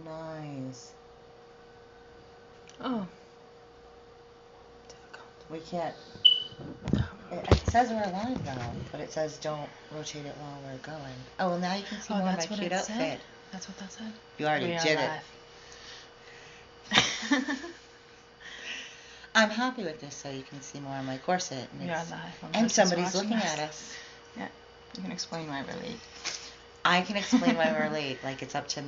Nice. Oh. Difficult. We can't. It says we're live now, but it says don't rotate it while we're going. Oh, well, now you can see more of my cute outfit. Said? That's what that said? You already did it. I'm happy with this so you can see more of my corset. We are live. And somebody's looking at us. Yeah. You can explain why we're late. I can explain why we're late. Like, it's up to...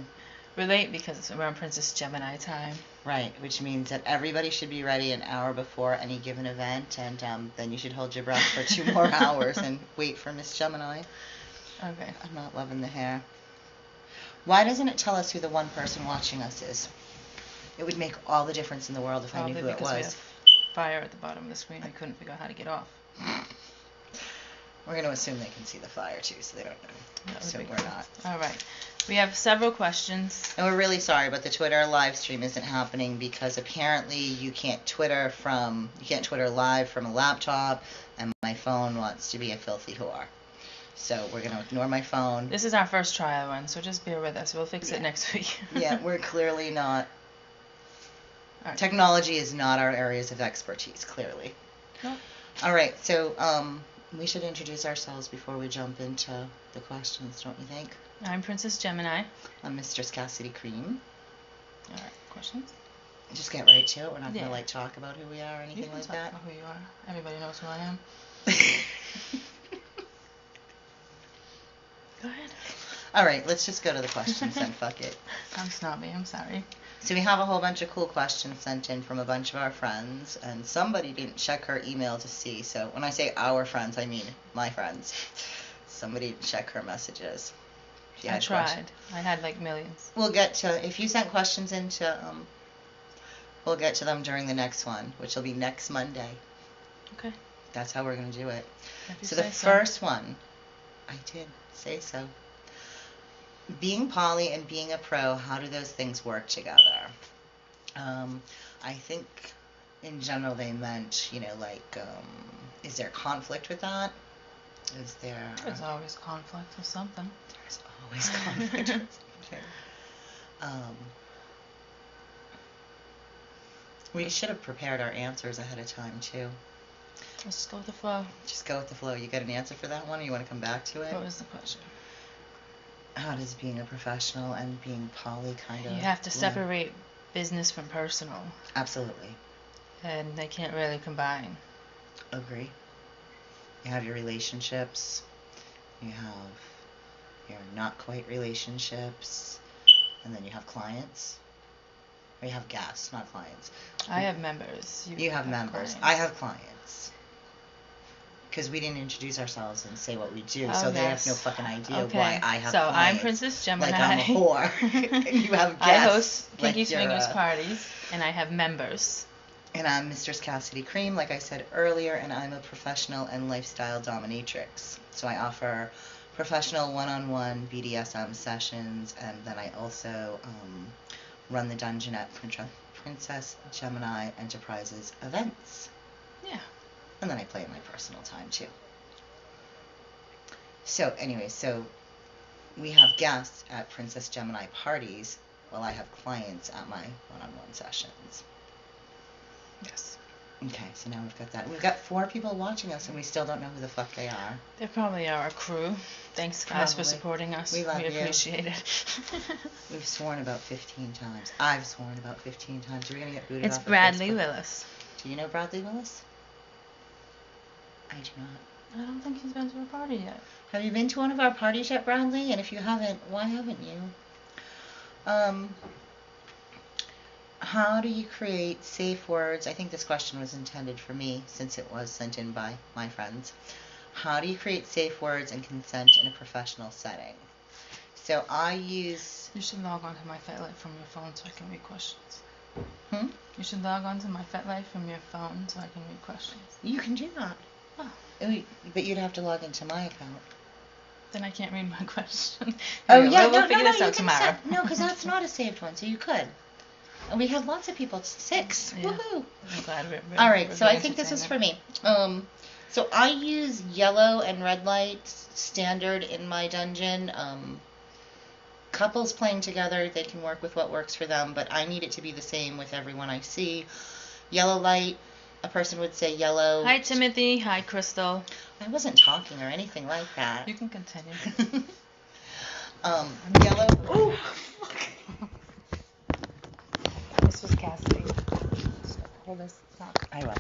We're late because we're on Princess-Gemini time. Right, which means that everybody should be ready an hour before any given event, and then you should hold your breath for 2 more hours and wait for Miss Gemini. Okay. I'm not loving the hair. Why doesn't it tell us who the one person watching us is? It would make all the difference in the world if I knew who it was. We have fire at the bottom of the screen. I couldn't figure out how to get off. We're going to assume they can see the fire, too, so they don't know. So we're not. All right. We have several questions. And we're really sorry, but the Twitter live stream isn't happening because apparently you can't Twitter live from a laptop, and my phone wants to be a filthy whore. So we're going to ignore my phone. This is our first trial run, so just bear with us. We'll fix it next week. Yeah, we're clearly not... Right. Technology is not our areas of expertise, clearly. Nope. All right, so we should introduce ourselves before we jump into the questions, don't you think? I'm Princess-Gemini. I'm Mistress Cassidy Cream. All right, questions? Just get right to it. We're not going to talk about who we are or anything like that. About who you are. Everybody knows who I am. Go ahead. All right, let's just go to the questions then. Fuck it. I'm snobby. I'm sorry. So we have a whole bunch of cool questions sent in from a bunch of our friends, and somebody didn't check her email to see. So when I say our friends, I mean my friends. Somebody didn't check her messages. I tried. I had like millions. We'll get to, if you sent questions into, we'll get to them during the next one, which will be next Monday. Okay. That's how we're going to do it. So the first one, I did say so. Being poly and being a pro, how do those things work together? I think in general they meant, is there conflict with that? Is there... There's always conflict with something. There's always conflict with something. We should have prepared our answers ahead of time, too. Let's just go with the flow. Just go with the flow. You got an answer for that one, or you want to come back to it? What was the question? How does being a professional and being poly kind of... You have to separate business from personal. Absolutely. And they can't really combine. Agree. You have your relationships. You have your not quite relationships. And then you have clients. Or you have guests, not clients. I have members. You have members. Clients. I have clients. Because we didn't introduce ourselves and say what we do, so they have no fucking idea why I have clients. So I'm Princess-Gemini. Like I'm a whore. And you have guests. I host kinky swingers parties, and I have members. And I'm Mistress Cassidy Cream, like I said earlier, and I'm a professional and lifestyle dominatrix. So I offer professional one-on-one BDSM sessions, and then I also run the dungeon at Princess-Gemini Enterprises events. Yeah. And then I play in my personal time, too. So, anyway, so we have guests at Princess-Gemini parties, while I have clients at my one-on-one sessions. Yes. Okay, so now we've got that. We've got 4 people watching us, and we still don't know who the fuck they are. They probably are our crew. Thanks, guys, for supporting us. We love you. We appreciate it. We've sworn about 15 times. I've sworn about 15 times. You're going to get booted It's off Bradley of Willis. Do you know Bradley Willis? I do not. I don't think he's been to a party yet. Have you been to one of our parties yet, Bradley? And if you haven't, why haven't you? How do you create safe words? I think this question was intended for me since it was sent in by my friends. How do you create safe words and consent in a professional setting? So I use... You should log on to my FetLife from your phone so I can read questions. Hmm? You should log on to my FetLife from your phone so I can read questions. You can do that. Oh. But you'd have to log into my account. Then I can't read my question. Oh, yeah, we'll figure this out tomorrow. No, because that's not a saved one, so you could. And we have lots of people. 6. Yeah. Woohoo! I'm glad All right, so I think this is for me. So I use yellow and red light standard in my dungeon. couples playing together, they can work with what works for them, but I need it to be the same with everyone I see. Yellow light, a person would say yellow. Hi, Timothy. Hi, Crystal. I wasn't talking or anything like that. You can continue. Yellow. Ooh. This was Cassidy. Hold this. I will.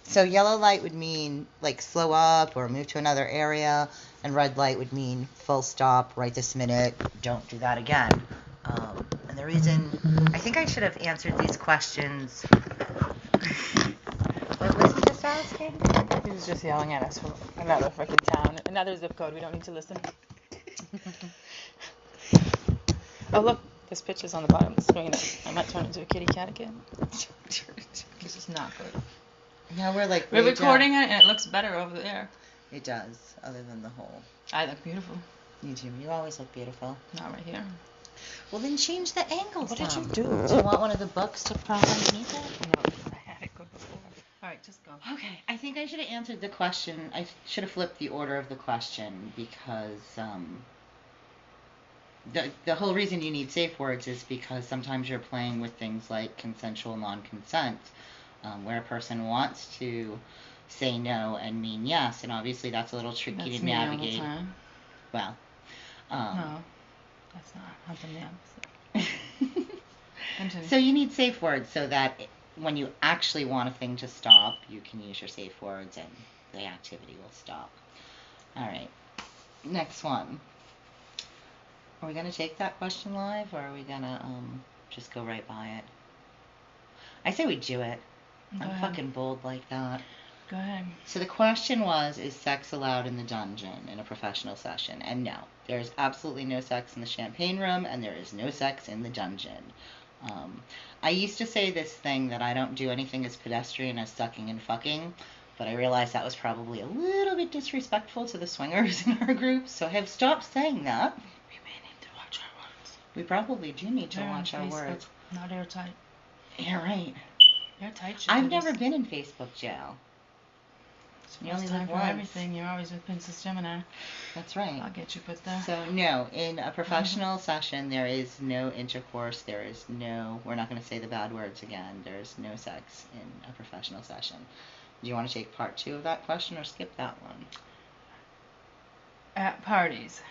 So yellow light would mean like slow up or move to another area, and red light would mean full stop, right this minute, don't do that again. And the reason, I think I should have answered these questions. What was he just asking? He was just yelling at us from another freaking town, another zip code. We don't need to listen. Oh, look. This picture's on the bottom of the screen. I might turn into a kitty cat again. This is not good. Now we're recording it, and it looks better over there. It does, other than the hole. I look beautiful. You do. You always look beautiful. Not right here. Well, then change the angle. What did you do? Do you want one of the books to prop underneath it? No, I had it good before. All right, just go. Okay, I think I should have answered the question. I should have flipped the order of the question because the whole reason you need safe words is because sometimes you're playing with things like consensual non-consent, where a person wants to say no and mean yes, and obviously that's a little tricky That's to navigate. Me all the time. Well, no, that's not the opposite. So you need safe words so that when you actually want a thing to stop, you can use your safe words and the activity will stop. All right, next one. Are we going to take that question live, or are we going to just go right by it? I say we do it. I'm fucking bold like that. Go ahead. So the question was, is sex allowed in the dungeon in a professional session? And no, there's absolutely no sex in the champagne room, and there is no sex in the dungeon. I used to say this thing that I don't do anything as pedestrian as sucking and fucking, but I realized that was probably a little bit disrespectful to the swingers in our group, so I have stopped saying that. We probably do need to watch our words. Not airtight. You're right. Airtight. I've never been in Facebook jail. You only live for everything. You're always with Princess-Gemini. That's right. I'll get you put there. So no, in a professional session, there is no intercourse. There is no. We're not going to say the bad words again. There's no sex in a professional session. Do you want to take part 2 of that question or skip that one? At parties.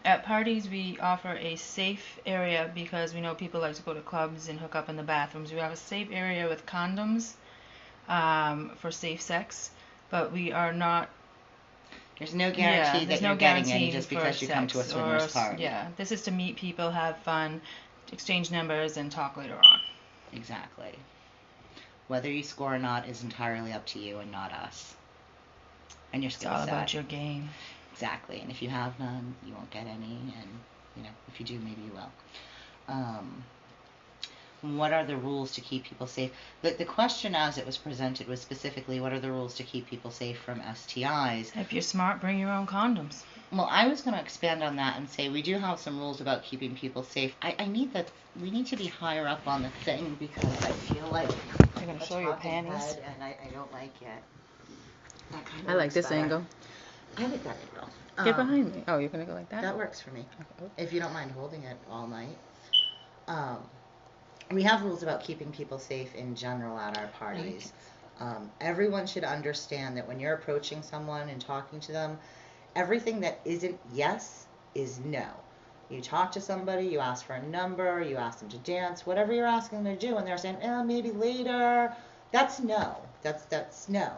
At parties, we offer a safe area because we know people like to go to clubs and hook up in the bathrooms. We have a safe area with condoms for safe sex, but we are not. There's no guarantee that you're getting any just because you come to a swingers party. Yeah, this is to meet people, have fun, exchange numbers, and talk later on. Exactly. Whether you score or not is entirely up to you and not us. And your skill set. It's all about your game. Exactly, and if you have none, you won't get any, and if you do, maybe you will. What are the rules to keep people safe? The question as it was presented was specifically, what are the rules to keep people safe from STIs? If you're smart, bring your own condoms. Well, I was going to expand on that and say we do have some rules about keeping people safe. We need to be higher up on the thing because I feel like you're going to show your panties, and I don't like it. I like this angle. I like that angle. Get behind me. Oh, you're going to go like that? That works for me. Okay. If you don't mind holding it all night. We have rules about keeping people safe in general at our parties. Everyone should understand that when you're approaching someone and talking to them, everything that isn't yes is no. You talk to somebody, you ask for a number, you ask them to dance, whatever you're asking them to do, and they're saying, maybe later. That's no. That's no.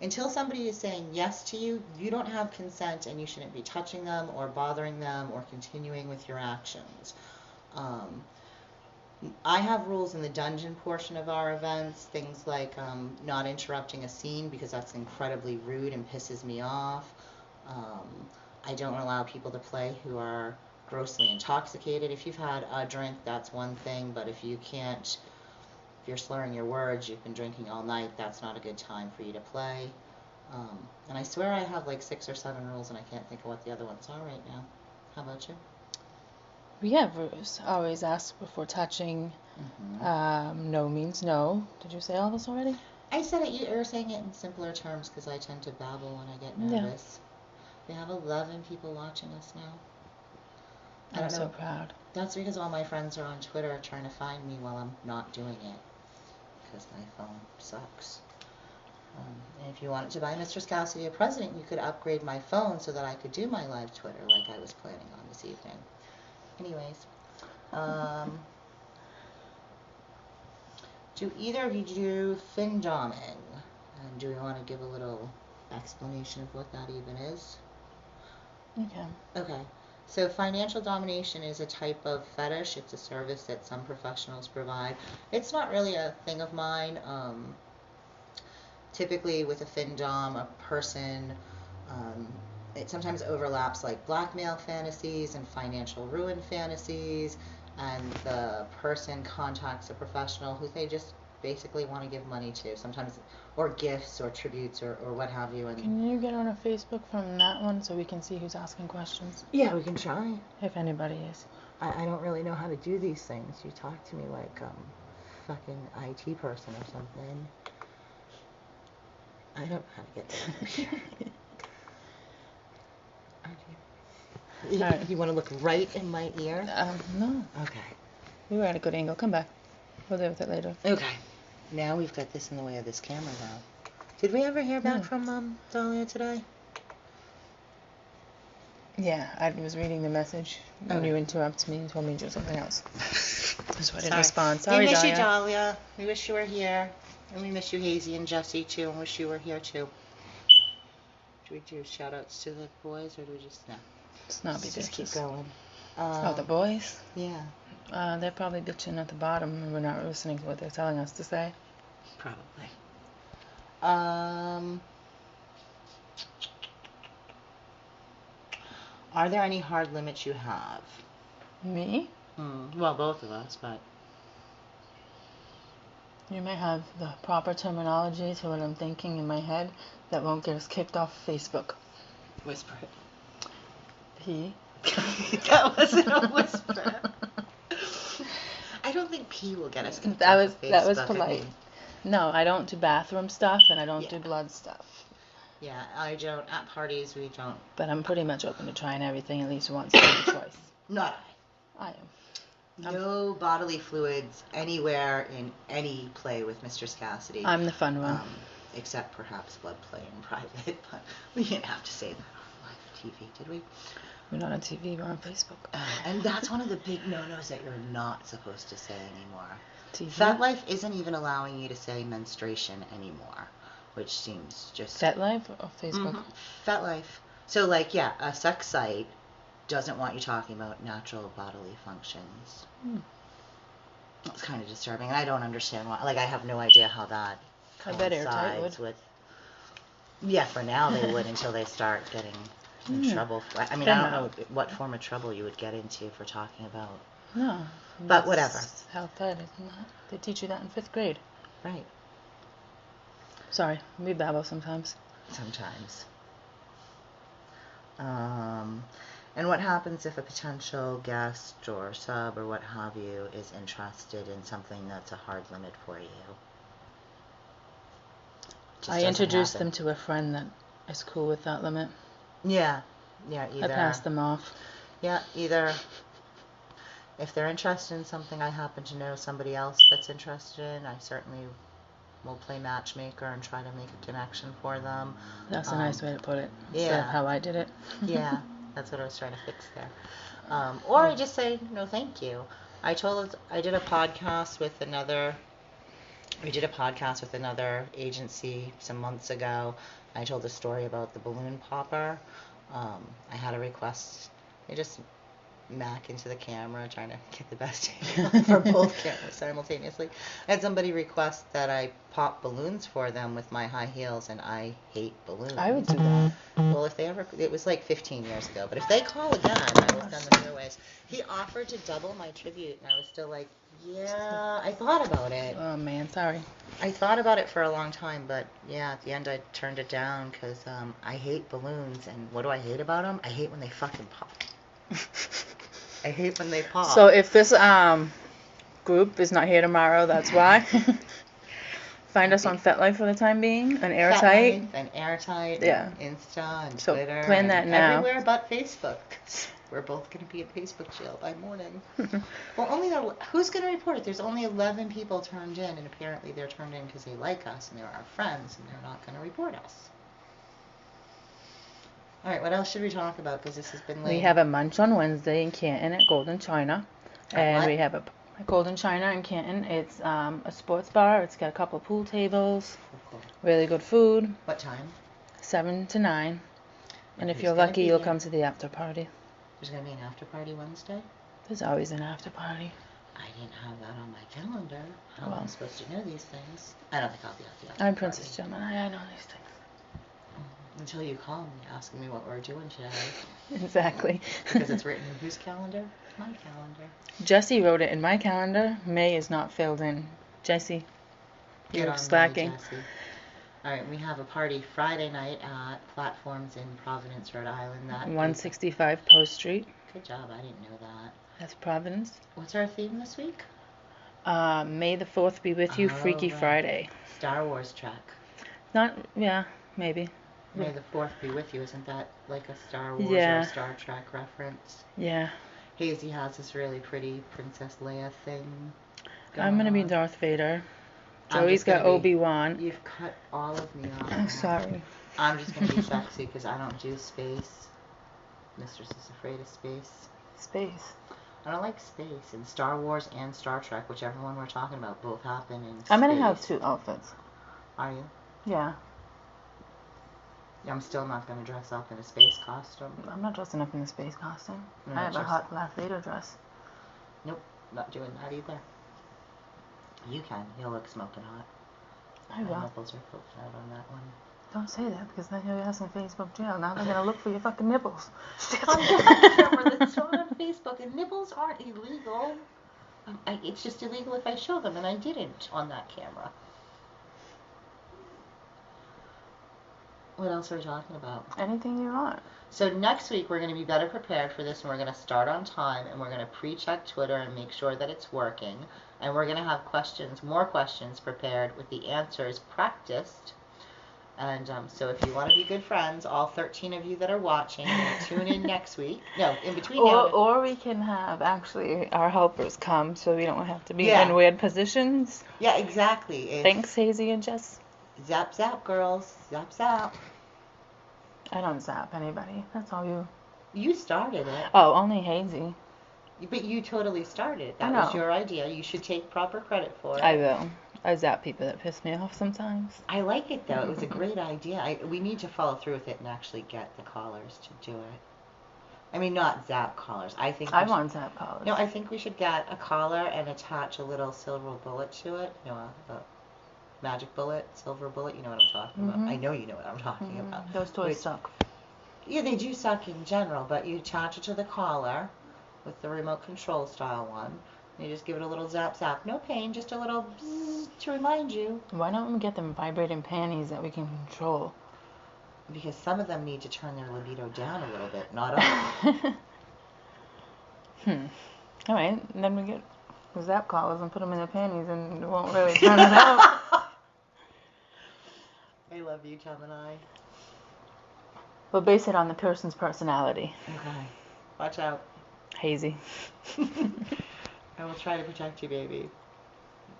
Until somebody is saying yes to you, you don't have consent and you shouldn't be touching them or bothering them or continuing with your actions. I have rules in the dungeon portion of our events, things like not interrupting a scene because that's incredibly rude and pisses me off. I don't allow people to play who are grossly intoxicated. If you've had a drink, that's one thing, but if you're slurring your words, you've been drinking all night, that's not a good time for you to play. And I swear I have like 6 or 7 rules and I can't think of what the other ones are right now. How about you? We have rules. Always ask before touching. Mm-hmm. No means no. Did you say all this already? I said it. You're saying it in simpler terms because I tend to babble when I get nervous. Yeah. We have 11 people watching us now. I'm so proud. That's because all my friends are on Twitter trying to find me while I'm not doing it. Because my phone sucks. And if you wanted to buy Mistress Cassidy a present, you could upgrade my phone so that I could do my live Twitter like I was planning on this evening. Anyways. Do either of you do fin doming? And do we want to give a little explanation of what that even is? Okay. Okay. So financial domination is a type of fetish. It's a service that some professionals provide. It's not really a thing of mine. Typically with a fin dom, a person, it sometimes overlaps like blackmail fantasies and financial ruin fantasies, and the person contacts a professional who they just basically want to give money to, sometimes, or gifts or tributes or what have you. And Can you get on a Facebook from that one so we can see who's asking questions? yeah, we can try. If anybody is. I don't really know how to do these things. You talk to me like fucking IT person or something. I don't know how to get there. You want to look right in my ear? No. Okay. We were at a good angle. Come back. We'll deal with it later. Okay. Now we've got this in the way of this camera now. Did we ever hear back from Dahlia today? Yeah, I was reading the message when you interrupted me and told me to do something else. That's why I didn't respond. Sorry, we miss Dahlia. you, Dahlia. We wish you were here. And we miss you, Hazy and Jesse, too, and wish you were here, too. Do we do shout-outs to the boys, or do we just... No. It's not Let's just keep going. The boys? Yeah. They're probably bitching at the bottom and we're not listening to what they're telling us to say. Probably. Are there any hard limits you have? Me? Well, both of us, but... You may have the proper terminology to what I'm thinking in my head that won't get us kicked off Facebook. Whisper it. P. That wasn't a whisper. I don't think P will get us kicked That off was of Facebook. that was polite. No, I don't do bathroom stuff and I don't do blood stuff. Yeah, I don't. At parties, we don't. But I'm pretty much open to trying everything at least once, maybe twice. Not I am. No bodily fluids anywhere in any play with Mistress Cassidy. I'm the fun one. Except perhaps blood play in private, but we didn't have to say that on live TV, did we? We're not on TV, we're on Facebook. And that's one of the big no-nos that you're not supposed to say anymore. TV? FetLife isn't even allowing you to say menstruation anymore, which seems just... FetLife or Facebook? Mm-hmm. FetLife. So, like, yeah, a sex site doesn't want you talking about natural bodily functions. It's kind of disturbing, and I don't understand why. Like, I have no idea how that coincides with... Yeah, for now they would until they start getting in trouble. I mean, I don't know what form of trouble you would get into for talking about. No. But whatever. Health ed, isn't that? They teach you that in 5th grade. Right. Sorry, we babble sometimes. Sometimes. And what happens if a potential guest or sub or what have you is interested in something that's a hard limit for you? I introduce them to a friend that is cool with that limit. Yeah. Yeah, either. I pass them off. Yeah, either if they're interested in something I happen to know somebody else that's interested in, I certainly will play matchmaker and try to make a connection for them. That's a nice way to put it. Yeah. Instead of how I did it. Yeah, that's what I was trying to fix there. Or I just say, no, thank you. I did a podcast with another agency some months ago. I told a story about the balloon popper. I had a request. I just mac into the camera, trying to get the best angle for both cameras simultaneously. I had somebody request that I pop balloons for them with my high heels, and I hate balloons. I would do that. Well, if they ever, it was like 15 years ago, but if they call again, I will send them your ways. He offered to double my tribute, and I was still like, yeah, I thought about it. Oh, man, sorry. I thought about it for a long time, but yeah, at the end I turned it down because I hate balloons, and what do I hate about them? I hate when they fucking pop. I hate when they pop. So if this group is not here tomorrow, that's why. Find us on FetLife for the time being, and Airtight. And Airtight, yeah. and Insta, and So Twitter. plan that now. Everywhere but Facebook. We're both going to be in Facebook jail by morning. Well, who's going to report it? There's only 11 people turned in, and apparently they're turned in because they like us and they're our friends, and they're not going to report us. All right, what else should we talk about? Because this has been late. We have a munch on Wednesday in Canton at Golden China. And we have a Golden China in Canton. It's a sports bar. It's got a couple of pool tables. Cool. Really good food. What time? 7 to 9. And if Who's you're gonna lucky, be you'll there? come to the after party. There's going to be an after party Wednesday? There's always an after party. I didn't have that on my calendar. How am I Well. supposed to know these things? I don't think I'll be at the after I'm party. Princess-Gemini. I know these things. Until you call me asking me what we're doing today. Exactly. Because it's written in whose calendar? My calendar. Jesse wrote it in my calendar. May is not filled in. Jesse, Get you're on slacking. me, Jessie. All right, we have a party Friday night at Platforms in Providence, Rhode Island. 165 Post Street. Good job. I didn't know that. That's Providence. What's our theme this week? May the 4th be with you. Freaky right. Friday. Star Wars track. Maybe. May the 4th be with you. Isn't that like a Star Wars Yeah. or a Star Trek reference? Yeah. Hazy has this really pretty Princess Leia thing. I'm gonna be on. Darth Vader. I'm Joey's just gonna got be- Obi-Wan. You've cut all of me off. I'm sorry. I'm just going to be sexy because I don't do space. Mistress is afraid of space. Space. I don't like space. And Star Wars and Star Trek, whichever one we're talking about, both happen in space. I'm gonna have 2 outfits. Are you? Yeah. I'm still not going to dress up in a space costume. I'm not dressing up in the space costume. You're I not have a hot Darth Vader dress. Nope, not doing that either. You can. You'll look smoking hot. I My will. nipples are poking out on that one. Don't say that because then you're asking Facebook jail. Now they're gonna look for your fucking nipples. On the camera that's shown on Facebook, and nipples aren't illegal. It's just illegal if I show them, and I didn't on that camera. What else are we talking about? Anything you want. So next week we're going to be better prepared for this, and we're going to start on time, and we're going to pre-check Twitter and make sure that it's working, and we're going to have more questions prepared with the answers practiced. And so if you want to be good friends, all 13 of you that are watching, tune in next week. No, in between now. Or we can have actually our helpers come so we don't have to be Yeah. in weird positions. Yeah, exactly. Thanks, Hazy and Jess. Zap, zap, girls. Zap, zap. I don't zap anybody. That's all you. You started it. Oh, only Hazy. But you totally started. I That know. was your idea. You should take proper credit for it. I will. I zap people that piss me off sometimes. I like it, though. It was a great idea. We need to follow through with it and actually get the callers to do it. I mean, not zap callers. I want zap collars. No, I think we should get a collar and attach a little silver bullet to it. You know, a magic bullet, silver bullet. You know what I'm talking about. I know you know what I'm talking about. Those toys suck. Yeah, they do suck in general, but you attach it to the collar with the remote control style one. You just give it a little zap zap. No pain, just a little bzzz to remind you. Why don't we get them vibrating panties that we can control? Because some of them need to turn their libido down a little bit, not up. All right, and then we get the zap collars and put them in the panties and it won't really turn it out. I love you, Gemini. But base it on the person's personality. Okay. Watch out. Hazy. I will try to protect you, baby.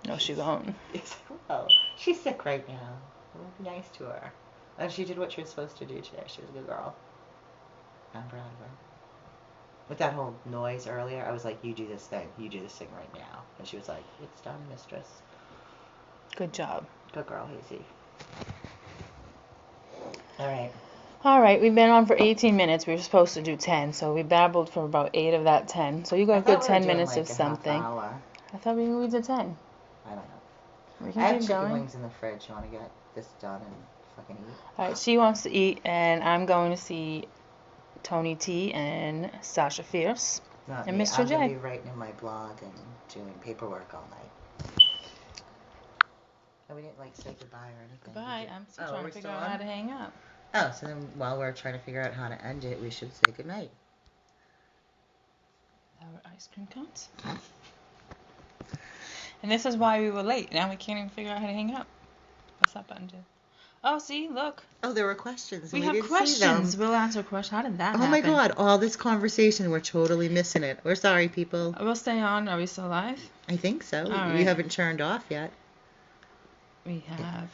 No, she won't. Yes, well, she's sick right now. We'll be nice to her. And she did what she was supposed to do today. She was a good girl. I'm proud of her. With that whole noise earlier, I was like, you do this thing. You do this thing right now. And she was like, it's done, mistress. Good job. Good girl, Hazy. All right. All right, we've been on for 18 minutes. We were supposed to do 10, so we babbled for about 8 of that 10. So you got a good 10 minutes of something. I thought we did 10. I don't know. We I can have keep chicken going. wings in the fridge. You want to get this done and fucking eat? All right, she wants to eat, and I'm going to see Tony T and Sasha Fierce Not and me. Mr. I'm going to J. be writing in my blog and doing paperwork all night. Oh, we didn't say goodbye or anything. Goodbye. did you? I'm still Oh, trying we're to figure still out on? how to hang up. Oh, so then while we're trying to figure out how to end it, we should say goodnight. Our ice cream cones. And this is why we were late. Now we can't even figure out how to hang up. What's that button do? Oh, see, look. Oh, there were questions. We And have didn't questions. see them. We'll answer questions. How did that Oh happen? my God! All this conversation, we're totally missing it. We're sorry, people. We'll stay on. Are we still live? I think so. All You right. haven't turned off yet. We have. How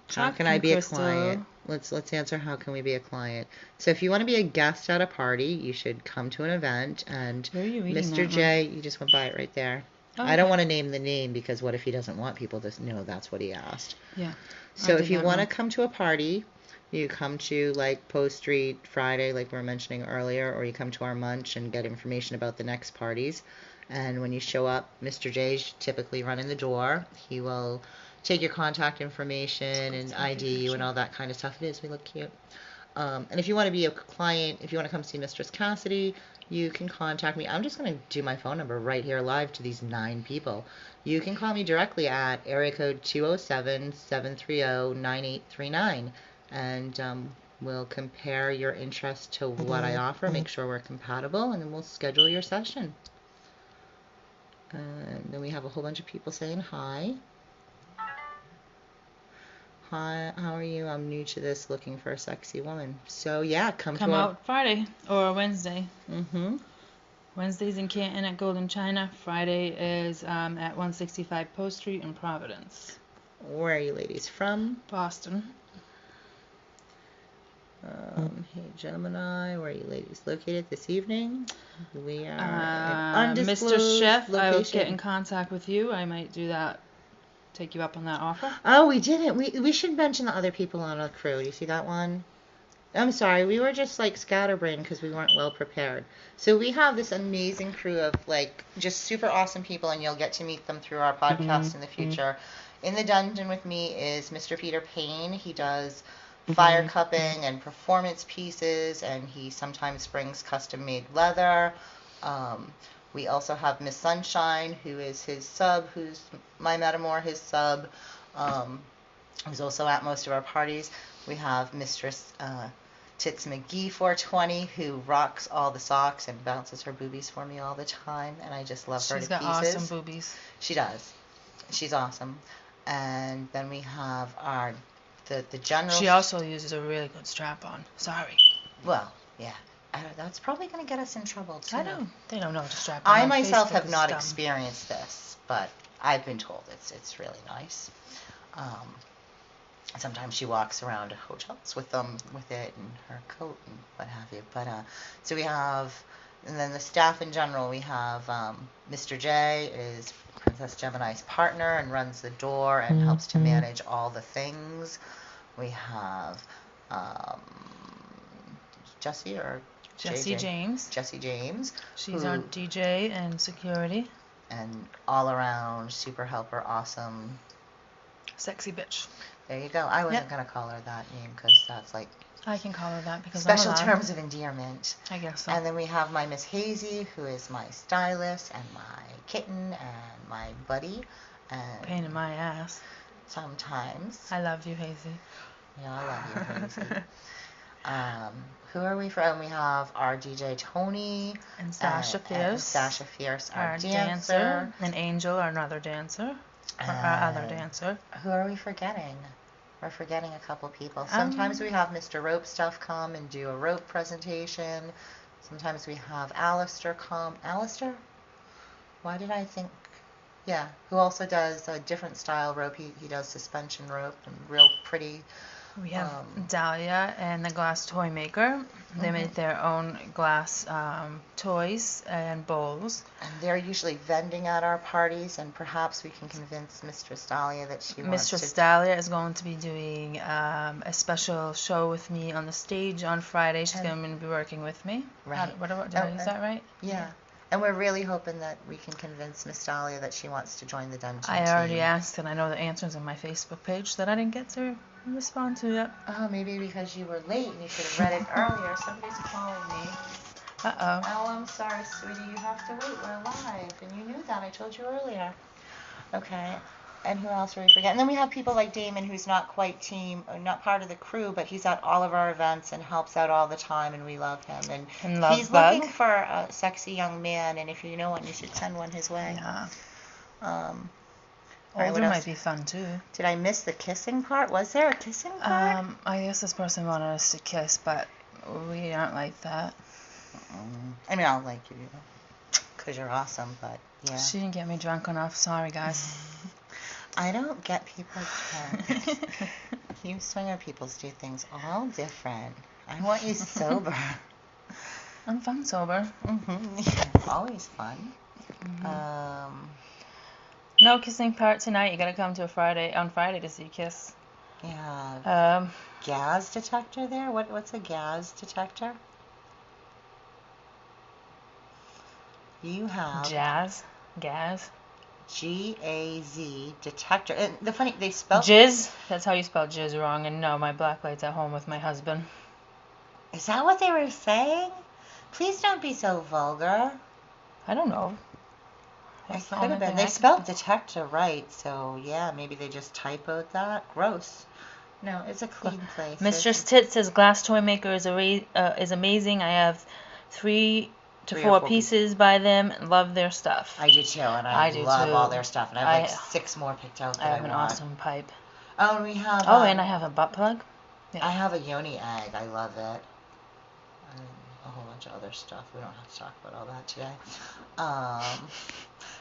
Chuck can I and be a Crystal. client? Let's answer how can we be a client. So if you want to be a guest at a party, you should come to an event. And Where are you reading Mr. that J, you just went by it right there. Oh, I don't okay. want to name the name because what if he doesn't want people to know that's what he asked? Yeah. So I if did you not want to know. come to a party, you come to like Post Street Friday, like we were mentioning earlier, or you come to our munch and get information about the next parties. And when you show up, Mr. J's typically running the door. He will take your contact information and ID you and all that kind of stuff. It is, we look cute. And if you want to be a client, if you want to come see Mistress Cassidy, you can contact me. I'm just going to do my phone number right here live to these 9 people. You can call me directly at area code 207-730-9839, and we'll compare your interest to what I offer, make sure we're compatible, and then we'll schedule your session. And then we have a whole bunch of people saying hi. Hi, how are you? I'm new to this, looking for a sexy woman. So yeah, come out Friday or Wednesday. Mm-hmm. Wednesday's in Canton at Golden China. Friday is at 165 Post Street in Providence. Where are you ladies from? Boston. Hey Gemini, where are you ladies located this evening? We are at undisclosed Mr. Chef, location. I will get in contact with you. I might do that. Take you up on that offer. Oh, we didn't. We should mention the other people on our crew. Do you see that one? I'm sorry, we were just like scatterbrained because we weren't well prepared. So we have this amazing crew of like just super awesome people, and you'll get to meet them through our podcast in the future. In the dungeon with me is Mr. Peter Payne. He does fire cupping and performance pieces, and he sometimes brings custom-made leather. We also have Miss Sunshine, who is his sub, who's my Metamor, his sub, who's also at most of our parties. We have Mistress Tits McGee 420, who rocks all the socks and bounces her boobies for me all the time, and I just love her to pieces. She's got awesome boobies. She does. She's awesome. And then we have our the general. She also uses a really good strap-on. Sorry. Well, yeah. That's probably going to get us in trouble, too. I know. They don't know how to strap on. I myself Facebook have not scum. experienced this, but I've been told it's really nice. Sometimes she walks around hotels with it and her coat and what have you. But so we have, and then the staff in general, we have Mr. J is Princess-Gemini's partner and runs the door and helps to manage all the things. We have Jesse James. Jesse James. She's our DJ and security. And all around super helper, awesome. Sexy bitch. There you go. I wasn't going to call her that name because that's like I can call her that because special I'm terms of endearment. I guess so. And then we have my Miss Hazy, who is my stylist and my kitten and my buddy. And pain in my ass. Sometimes. I love you, Hazy. Yeah, I love you, Hazy. Who are we from? We have our DJ Tony and Sasha Fierce, our dancer, and Angel, our other dancer. Our other dancer. Who are we forgetting? We're forgetting a couple people. Sometimes we have Mr. Rope Stuff come and do a rope presentation. Sometimes we have Alistair come. Alistair? Why did I think? Yeah, who also does a different style rope. He does suspension rope and real pretty. We have Dahlia and the Glass Toy Maker. They make their own glass toys and bowls. And they're usually vending at our parties, and perhaps we can convince Mistress Dahlia that she wants to... Mistress Dahlia is going to be doing a special show with me on the stage on Friday. She's going to be working with me. Right. Did I use that right? Yeah. And we're really hoping that we can convince Miss Dahlia that she wants to join the dungeon team. I already asked, and I know the answers on my Facebook page that I didn't get to respond to yet. Oh, maybe because you were late and you should have read it earlier. Somebody's calling me. Uh-oh. Oh, I'm sorry, sweetie. You have to wait. We're live. And you knew that. I told you earlier. Okay. And who else are we forgetting? And then we have people like Damon, who's not quite not part of the crew, but he's at all of our events and helps out all the time, and we love him. And he's looking for a sexy young man, and if you know one, you should send one his way. Yeah. Right, what Older else? might be fun too. Did I miss the kissing part? Was there a kissing part? I guess this person wanted us to kiss, but we aren't like that. I mean, I'll like you, because you're awesome, but yeah. She didn't get me drunk enough. Sorry, guys. I don't get people drunk. You swinger peoples do things all different. I want you sober. I'm fun sober. Yeah, always fun. No kissing part tonight. You gotta come to on Friday to see Kiss. Yeah. Gas detector there? What's a gas detector? You have Gas. G-A-Z detector. And the funny, they spelled Jizz. That's how you spell jizz wrong. And no, my black light's at home with my husband. Is that what they were saying? Please don't be so vulgar. I don't know. It could have been. They spelled detector right, so yeah, maybe they just typoed that. Gross. No, it's a clean place. Mistress Tit says glass toy maker is amazing. I have 3 to 4 pieces by them. Love their stuff. I do too, and I love all their stuff. And I have like 6 more picked out that I want. I have an awesome pipe. Oh, and we have. And I have a butt plug. Yeah. I have a yoni egg. I love it. And a whole bunch of other stuff. We don't have to talk about all that today.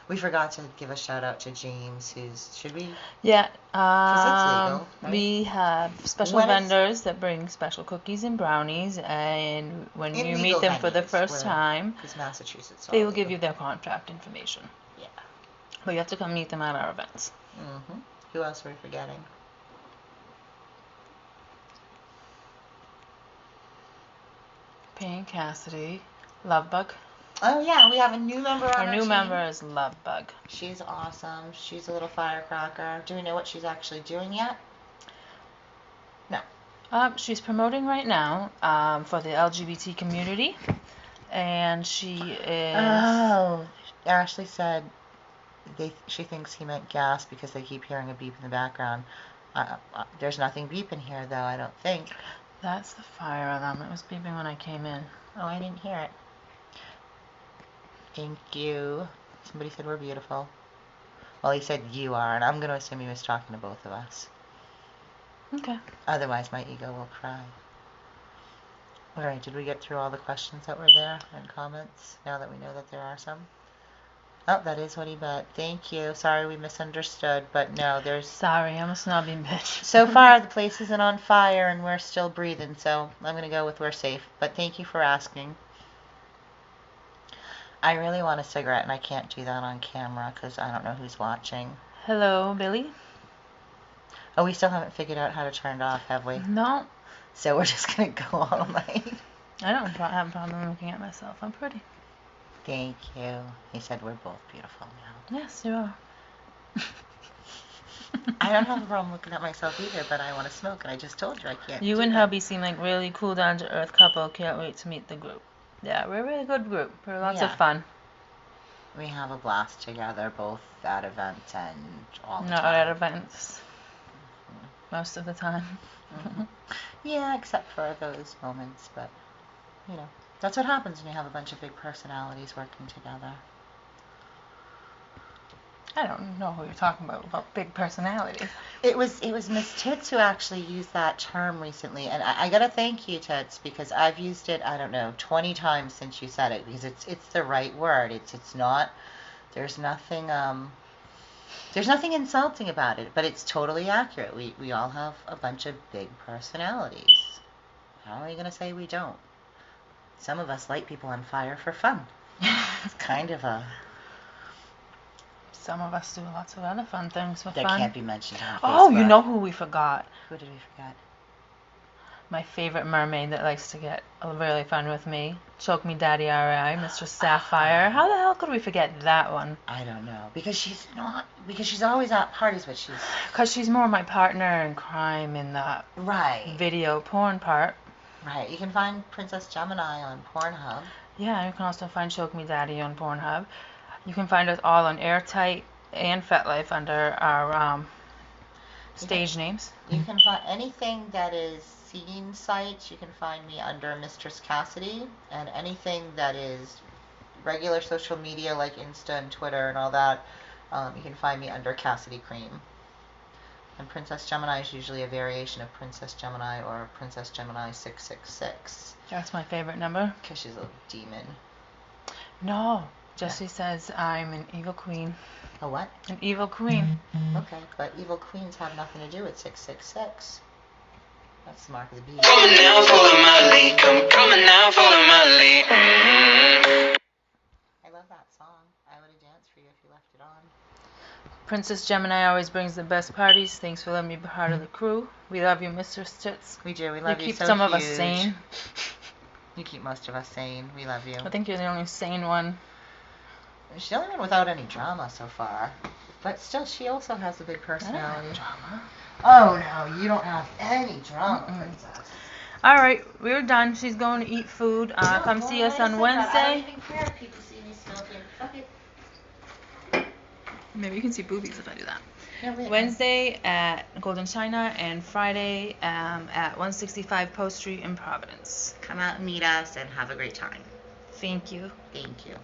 We forgot to give a shout out to James, should we? Yeah. Because it's legal, right? We have special vendors that bring special cookies and brownies, and when you meet them for the first time, because Massachusetts, they will give you their contract information. Yeah. But you have to come meet them at our events. Who else are we forgetting? Payne Cassidy, Lovebug. Oh yeah, we have a new member on our new team. member is Lovebug. She's awesome. She's a little firecracker. Do we know what she's actually doing yet? No. She's promoting right now for the LGBT community, and she is. Oh, Ashley said she thinks he meant gas because they keep hearing a beep in the background. There's nothing beeping here though. I don't think. That's the fire alarm. It was beeping when I came in. Oh, I didn't hear it. Thank you. Somebody said we're beautiful. Well, he said you are, and I'm going to assume he was talking to both of us. Okay. Otherwise, my ego will cry. All right, did we get through all the questions that were there and comments, now that we know that there are some? Oh, that is what he meant. Thank you. Sorry we misunderstood, but no, there's... Sorry, I'm a snobby bitch. So far, the place isn't on fire, and we're still breathing, so I'm going to go with we're safe. But thank you for asking. I really want a cigarette, and I can't do that on camera because I don't know who's watching. Hello, Billy. Oh, we still haven't figured out how to turn it off, have we? No. So we're just going to go all night. I don't have a problem looking at myself. I'm pretty. Thank you. He said we're both beautiful now. Yes, you are. I don't have a problem looking at myself either, but I want to smoke, and I just told you I can't. You and hubby seem like really cool, down-to-earth couple. Can't wait to meet the group. Yeah, we're a really good group. We're lots of fun. We have a blast together, both at events and all the time. Not at events. Most of the time. Yeah, except for those moments, but, you know, that's what happens when you have a bunch of big personalities working together. I don't know who you're talking about big personalities. It was Miss Tits who actually used that term recently, and I gotta thank you, Tits, because I've used it, I don't know, 20 times since you said it, because it's the right word. It's not, there's nothing insulting about it, but it's totally accurate. We all have a bunch of big personalities. How are you gonna say we don't? Some of us light people on fire for fun. It's kind of a... Some of us do lots of other fun things for that fun. That can't be mentioned on Facebook. Oh, you know who we forgot? Who did we forget? My favorite mermaid that likes to get really fun with me. Choke Me Daddy R.I., Mistress Sapphire. How the hell could we forget that one? I don't know. Because she's always at parties, but she's... Because she's more my partner in crime in the video porn part. Right. You can find Princess-Gemini on Pornhub. Yeah, you can also find Choke Me Daddy on Pornhub. You can find us all on Airtight and FetLife under our stage names. You can find anything that is scene sites. You can find me under Mistress Cassidy, and anything that is regular social media like Insta and Twitter and all that, You can find me under Cassidy Cream. And Princess Gemini is usually a variation of Princess Gemini or Princess-Gemini 666. That's my favorite number. Because she's a demon. No. Jesse says I'm an evil queen. A what? An evil queen. Okay, but evil queens have nothing to do with 666. That's the mark of the beast. Coming now, follow my lead. Coming now, follow my lead. I love that song. I would have danced for you if you left it on. Princess Gemini always brings the best parties. Thanks for letting me be part of the crew. We love you, Mr. Tits. We do. We love you keep so some of us huge. sane. You keep most of us sane. We love you. I think you're the only sane one. She's the only one without any drama so far. But still, she also has a big I personality. don't have drama. Oh, no. You don't have any drama, Princess. All right, we're done. She's going to eat food. Come see us on Wednesday. I don't even care if people see me smoking. Fuck it. Maybe you can see boobies if I do that. Yeah, wait. Wednesday at Golden China and Friday at 165 Post Street in Providence. Come out and meet us and have a great time. Thank you. Thank you.